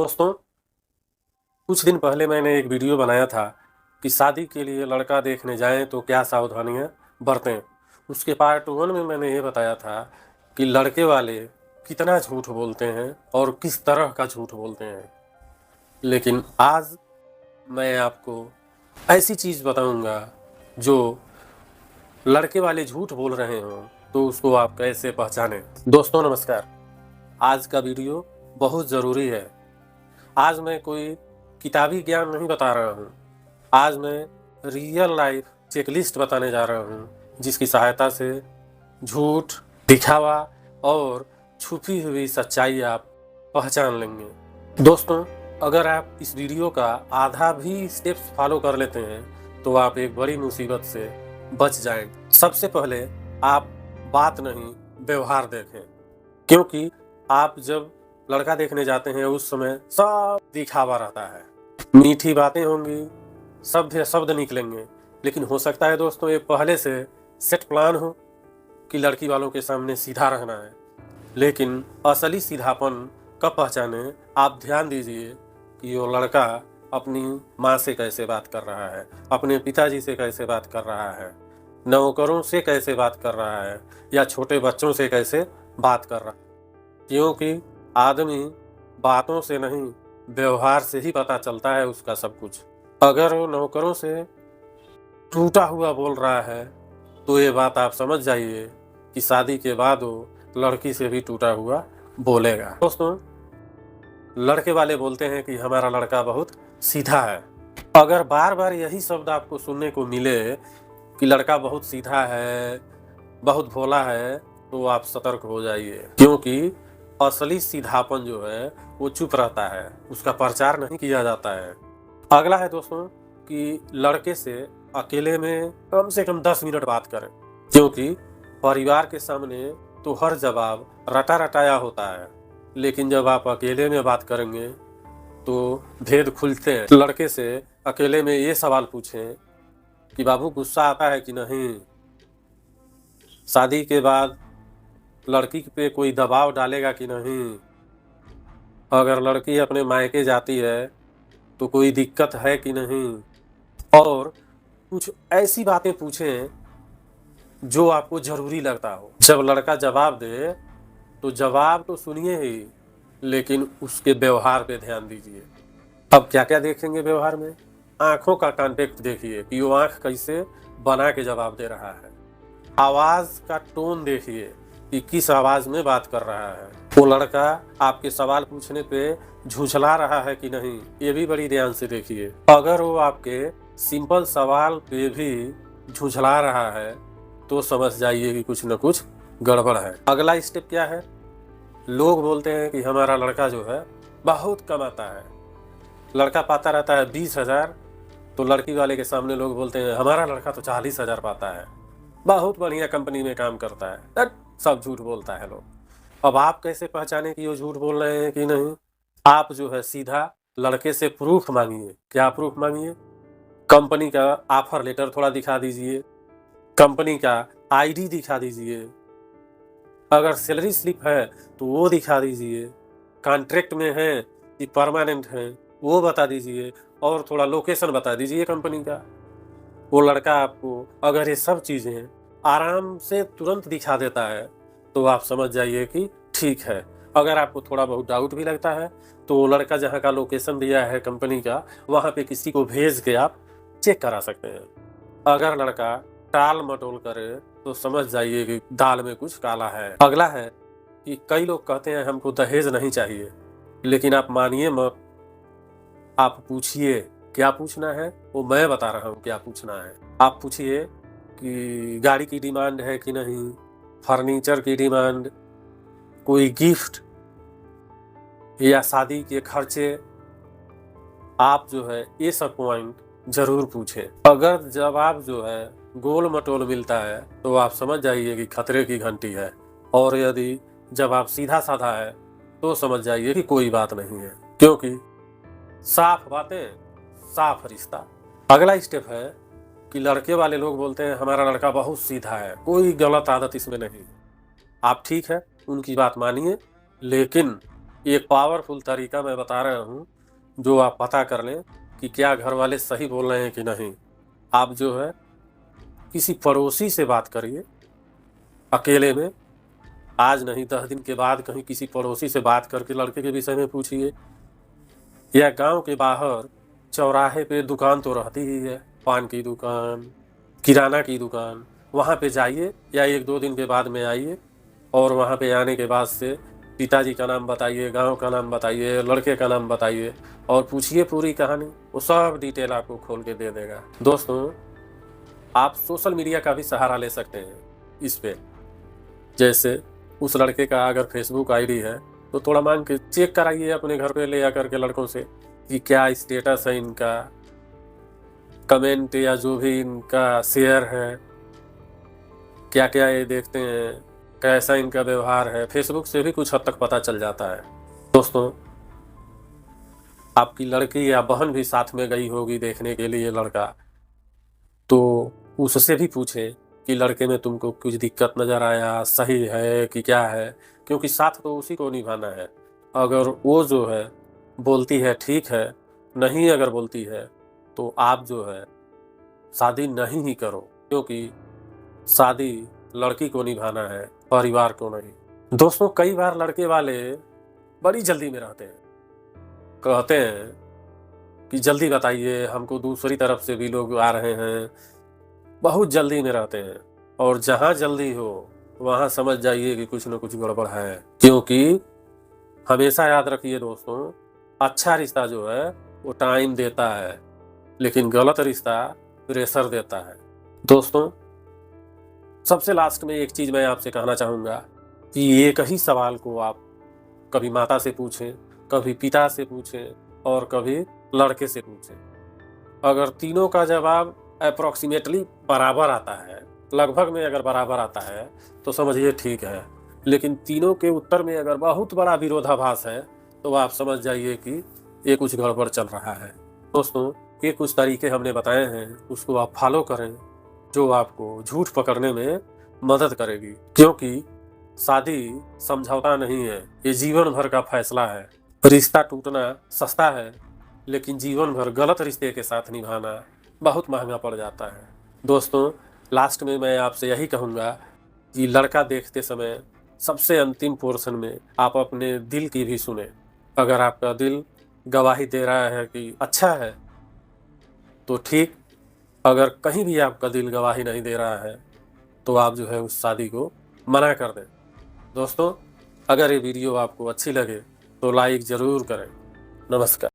दोस्तों, कुछ दिन पहले मैंने एक वीडियो बनाया था कि शादी के लिए लड़का देखने जाएं तो क्या सावधानियां बरतें। उसके पार्ट 1 में मैंने ये बताया था कि लड़के वाले कितना झूठ बोलते हैं और किस तरह का झूठ बोलते हैं। लेकिन आज मैं आपको ऐसी चीज़ बताऊंगा जो लड़के वाले झूठ बोल रहे हों तो उसको आप कैसे पहचानें। दोस्तों नमस्कार, आज का वीडियो बहुत ज़रूरी है। आज मैं कोई किताबी ज्ञान नहीं बता रहा हूँ। आज मैं रियल लाइफ चेकलिस्ट बताने जा रहा हूँ जिसकी सहायता से झूठ, दिखावा और छुपी हुई सच्चाई आप पहचान लेंगे। दोस्तों, अगर आप इस वीडियो का आधा भी स्टेप्स फॉलो कर लेते हैं तो आप एक बड़ी मुसीबत से बच जाएंगे। सबसे पहले आप बात नहीं व्यवहार देखें, क्योंकि आप जब लड़का देखने जाते हैं उस समय सब दिखावा रहता है। मीठी बातें होंगी, सभ्य शब्द निकलेंगे, लेकिन हो सकता है दोस्तों ये पहले से सेट प्लान हो कि लड़की वालों के सामने सीधा रहना है। लेकिन असली सीधापन कब पहचाने, आप ध्यान दीजिए कि वो लड़का अपनी माँ से कैसे बात कर रहा है, अपने पिताजी से कैसे बात कर रहा है, नौकरों से कैसे बात कर रहा है या छोटे बच्चों से कैसे बात कर रहा है। क्योंकि आदमी बातों से नहीं, व्यवहार से ही पता चलता है उसका सब कुछ। अगर वो नौकरों से टूटा हुआ बोल रहा है तो ये बात आप समझ जाइए कि शादी के बाद वो लड़की से भी टूटा हुआ बोलेगा। दोस्तों, लड़के वाले बोलते हैं कि हमारा लड़का बहुत सीधा है। अगर बार बार यही शब्द आपको सुनने को मिले कि लड़का बहुत सीधा है, बहुत भोला है, तो आप सतर्क हो जाइए, क्योंकि असली सीधापन जो है वो चुप रहता है, उसका प्रचार नहीं किया जाता है। अगला है दोस्तों कि लड़के से अकेले में कम से कम 10 मिनट बात करें, क्योंकि परिवार के सामने तो हर जवाब रटा रटाया होता है, लेकिन जब आप अकेले में बात करेंगे तो भेद खुलते हैं। लड़के से अकेले में ये सवाल पूछें कि बाबू गुस्सा आता है कि नहीं, शादी के बाद लड़की पे कोई दबाव डालेगा कि नहीं, अगर लड़की अपने मायके जाती है तो कोई दिक्कत है कि नहीं, और कुछ ऐसी बातें पूछें जो आपको जरूरी लगता हो। जब लड़का जवाब दे तो जवाब तो सुनिए ही, लेकिन उसके व्यवहार पे ध्यान दीजिए। अब क्या क्या देखेंगे व्यवहार में? आंखों का कांटेक्ट देखिए कि वो आंख कैसे बना के जवाब दे रहा है। आवाज का टोन देखिए कि किस आवाज में बात कर रहा है। वो लड़का आपके सवाल पूछने पे झुझला रहा है कि नहीं, ये भी बड़ी ध्यान से देखिए। अगर वो आपके सिंपल सवाल पे भी झुझला रहा है तो समझ जाइए कि कुछ न कुछ गड़बड़ है। अगला स्टेप क्या है? लोग बोलते हैं कि हमारा लड़का जो है बहुत कमाता है। लड़का पाता रहता है 20,000, तो लड़की वाले के सामने लोग बोलते हैं हमारा लड़का तो 40,000 पाता है, बहुत बढ़िया कंपनी में काम करता है। सब झूठ बोलता है लोग। अब आप कैसे पहचाने कि वो झूठ बोल रहे हैं कि नहीं? आप जो है सीधा लड़के से प्रूफ मांगिए। क्या प्रूफ मांगिए? कंपनी का ऑफर लेटर थोड़ा दिखा दीजिए, कंपनी का आईडी दिखा दीजिए, अगर सैलरी स्लिप है तो वो दिखा दीजिए, कॉन्ट्रैक्ट में है कि परमानेंट है वो बता दीजिए, और थोड़ा लोकेशन बता दीजिए कंपनी का। वो लड़का आपको अगर ये सब चीजें आराम से तुरंत दिखा देता है तो आप समझ जाइए कि ठीक है। अगर आपको थोड़ा बहुत डाउट भी लगता है तो वो लड़का जहाँ का लोकेशन दिया है कंपनी का, वहाँ पे किसी को भेज के आप चेक करा सकते हैं। अगर लड़का टाल मटोल करे तो समझ जाइए कि दाल में कुछ काला है। अगला है कि कई लोग कहते हैं हमको दहेज नहीं चाहिए, लेकिन आप मानिए मत, आप पूछिए क्या पूछना है, वो मैं बता रहा हूँ क्या पूछना है। आप पूछिए कि गाड़ी की डिमांड है कि नहीं, फर्नीचर की डिमांड, कोई गिफ्ट या शादी के खर्चे। आप जो है ये सब पॉइंट जरूर पूछें। अगर जवाब जो है गोल मटोल मिलता है तो आप समझ जाइए कि खतरे की घंटी है, और यदि जवाब सीधा साधा है तो समझ जाइए कि कोई बात नहीं है, क्योंकि साफ बातें साफ रिश्ता। अगला स्टेप है कि लड़के वाले लोग बोलते हैं हमारा लड़का बहुत सीधा है, कोई गलत आदत इसमें नहीं। आप ठीक है उनकी बात मानिए, लेकिन एक पावरफुल तरीका मैं बता रहा हूँ, जो आप पता कर लें कि क्या घर वाले सही बोल रहे हैं कि नहीं। आप जो है किसी पड़ोसी से बात करिए अकेले में, आज नहीं 10 दिन के बाद कहीं किसी पड़ोसी से बात करके लड़के के विषय में पूछिए। या गांव के बाहर चौराहे पे दुकान तो रहती ही है, पान की दुकान, किराना की दुकान, वहाँ पे जाइए या 1-2 दिन के बाद में आइए और वहाँ पे आने के बाद से पिताजी का नाम बताइए, गांव का नाम बताइए, लड़के का नाम बताइए और पूछिए पूरी कहानी। वो सब डिटेल आपको खोल के दे देगा। दोस्तों, आप सोशल मीडिया का भी सहारा ले सकते हैं इस पे। जैसे उस लड़के का अगर फेसबुक आईडी है तो थोड़ा मांग के चेक कराइए अपने घर पे ले आकर के लड़कों से कि क्या स्टेटस है इनका, कमेंट या जो भी इनका शेयर है, क्या क्या ये देखते हैं, कैसा इनका व्यवहार है। फेसबुक से भी कुछ हद तक पता चल जाता है। दोस्तों, आपकी लड़की या बहन भी साथ में गई होगी देखने के लिए लड़का, तो उससे भी पूछें कि लड़के में तुमको कुछ दिक्कत नज़र आया, सही है कि क्या है, क्योंकि साथ तो उसी को निभाना है। अगर वो जो है बोलती है ठीक है, नहीं अगर बोलती है तो आप जो है शादी नहीं ही करो, क्योंकि शादी लड़की को निभाना है, परिवार को नहीं। दोस्तों, कई बार लड़के वाले बड़ी जल्दी में रहते हैं, कहते हैं कि जल्दी बताइए, हमको दूसरी तरफ से भी लोग आ रहे हैं, बहुत जल्दी में रहते हैं। और जहाँ जल्दी हो वहाँ समझ जाइए कि कुछ न कुछ गड़बड़ है। क्योंकि हमेशा याद रखिए दोस्तों, अच्छा रिश्ता जो है वो टाइम देता है, लेकिन गलत रिश्ता प्रेशर देता है। दोस्तों, सबसे लास्ट में एक चीज मैं आपसे कहना चाहूंगा कि एक ही सवाल को आप कभी माता से पूछें, कभी पिता से पूछें और कभी लड़के से पूछें। अगर तीनों का जवाब अप्रोक्सीमेटली बराबर आता है, लगभग में अगर बराबर आता है तो समझिए ठीक है, लेकिन तीनों के उत्तर में अगर बहुत बड़ा विरोधाभास है तो आप समझ जाइए कि ये कुछ गड़बड़ चल रहा है। दोस्तों, ये कुछ तरीके हमने बताए हैं, उसको आप फॉलो करें, जो आपको झूठ पकड़ने में मदद करेगी। क्योंकि शादी समझौता नहीं है, ये जीवन भर का फैसला है। रिश्ता टूटना सस्ता है, लेकिन जीवन भर गलत रिश्ते के साथ निभाना बहुत महंगा पड़ जाता है। दोस्तों, लास्ट में मैं आपसे यही कहूँगा कि लड़का देखते समय सबसे अंतिम पोर्शन में आप अपने दिल की भी सुने। अगर आपका दिल गवाही दे रहा है कि अच्छा है तो ठीक, अगर कहीं भी आपका दिल गवाही नहीं दे रहा है तो आप जो है उस शादी को मना कर दें। दोस्तों, अगर ये वीडियो आपको अच्छी लगे तो लाइक ज़रूर करें। नमस्कार।